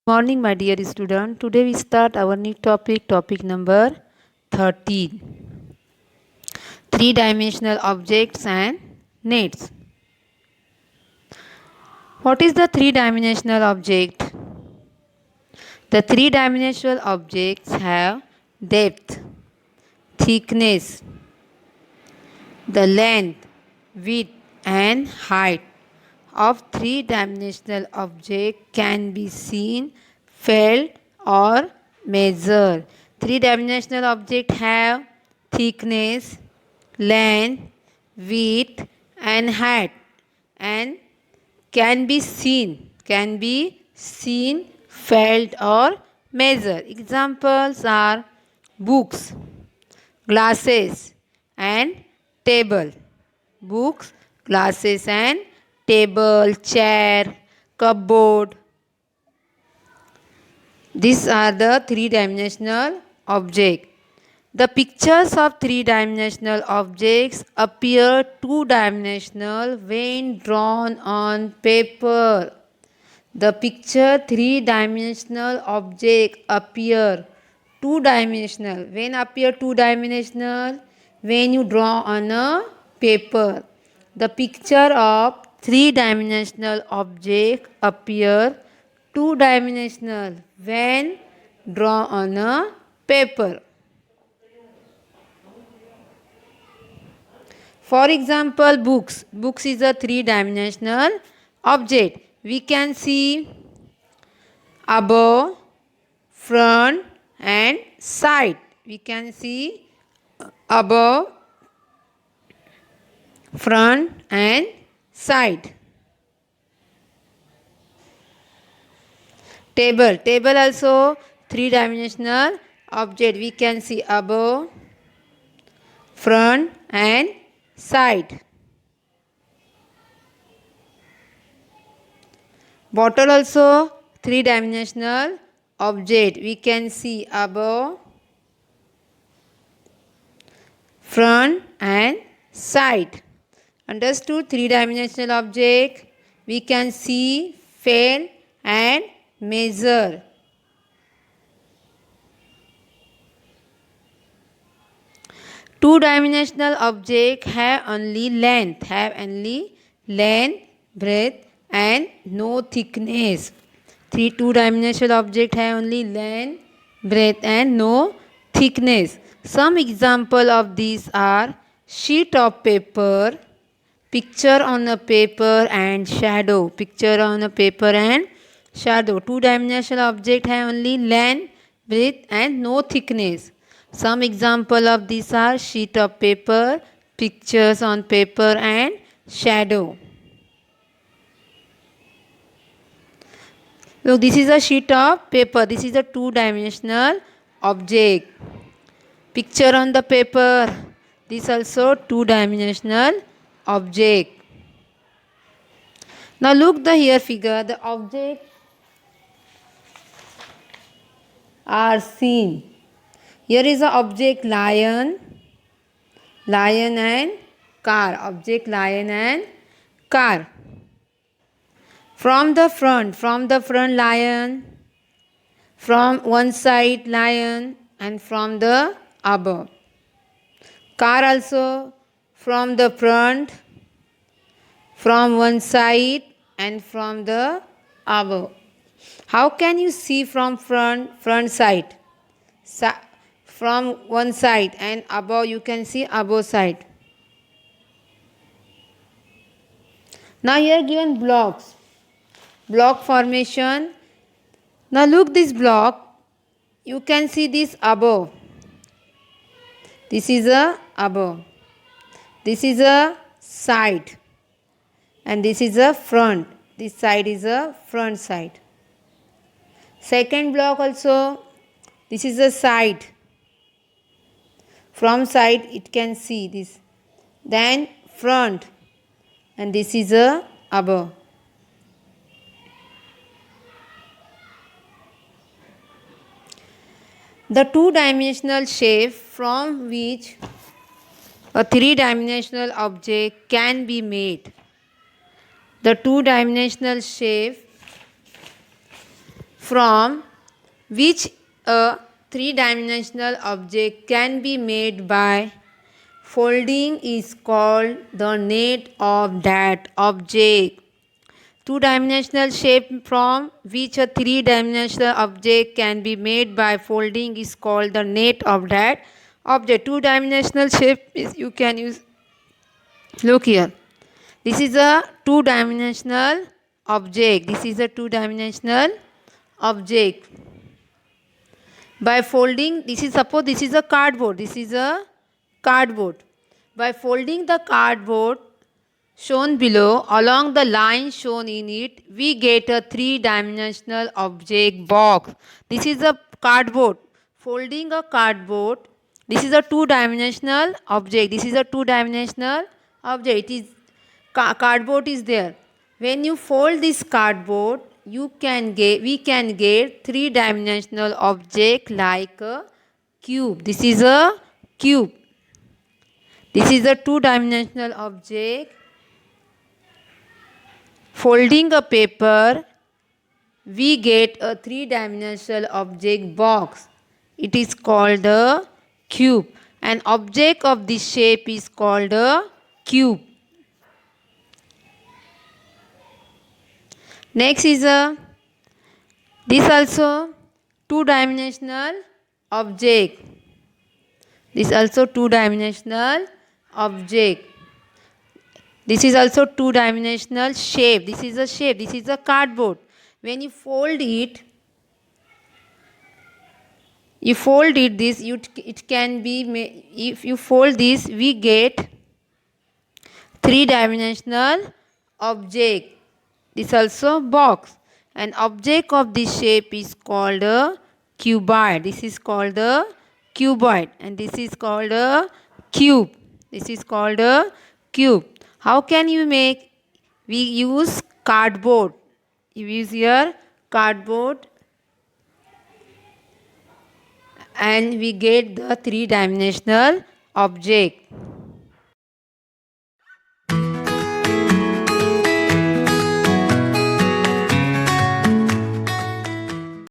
Morning, my dear student. Today we start our new topic number 13. Three-dimensional objects and nets. What is the three-dimensional object? The three-dimensional objects have depth, thickness, the length, width and height of three-dimensional object can be seen, felt or measured. Three-dimensional object have thickness, length, width and height and can be seen, felt or measured. Examples are books, glasses and table. Books, glasses and table, chair, cupboard. These are the three-dimensional objects. The pictures of three-dimensional objects appear two-dimensional when drawn on paper. The picture three-dimensional object appear two-dimensional. When appear two-dimensional? When you draw on a paper. The picture of three-dimensional object appear two-dimensional when draw on a paper. For example, books. Books is a three-dimensional object. We can see above, front and side. We can see above, front and side. Table. Table also three-dimensional object. We can see above, front and side. Bottle also three-dimensional object. We can see above, front and side. Understood? Three-dimensional object. We can see, feel and measure. Two-dimensional object have only length, breadth and no thickness. Two-dimensional object have only length, breadth and no thickness. Some example of these are sheet of paper, picture on a paper and shadow. Picture on a paper and shadow. Two-dimensional object have only length, breadth and no thickness. Some example of these are sheet of paper, pictures on paper and shadow. Look, this is a sheet of paper. This is a two-dimensional object. Picture on the paper. This also two-dimensional object. Now look the here figure. The object are seen. Here is a object lion and car. Object lion and car. From the front lion, from one side lion and from the above. Car also from the front, from one side and from the above. How can you see from front side? From one side and above you can see above side. Now here given blocks. Block formation. Now look this block. You can see this above. This is a above. This is a side. And this is a front. This side is a front side. Second block also. This is a side. From side it can see this. Then front. And this is a above. The two-dimensional shape from which a three-dimensional object can be made. The two-dimensional shape from which a three-dimensional object can be made by folding is called the net of that object. Two-dimensional shape from which a three-dimensional object can be made by folding is called the net of that object. Two-dimensional shape is you can use. Look here. This is a two-dimensional object. This is a two-dimensional object. By folding, suppose this is a cardboard. This is a cardboard. By folding the cardboard shown below along the line shown in it, we get a three-dimensional object box. This is a cardboard. Folding a cardboard. This is a two-dimensional object. This is a two-dimensional object. It is cardboard is there. When you fold this cardboard, we can get three-dimensional object like a cube. This is a cube. This is a two-dimensional object. Folding a paper, we get a three-dimensional object box. It is called a cube. An object of this shape is called a cube. Next is this also two-dimensional object. This also two-dimensional object. This is also two-dimensional shape. This is a shape. This is a cardboard. When you fold it, it can be, if you fold this, we get three-dimensional object. This also box. An object of this shape is called a cuboid. This is called a cuboid, and this is called a cube. This is called a cube. How can you make? We use cardboard. You use here cardboard, and we get the three-dimensional object.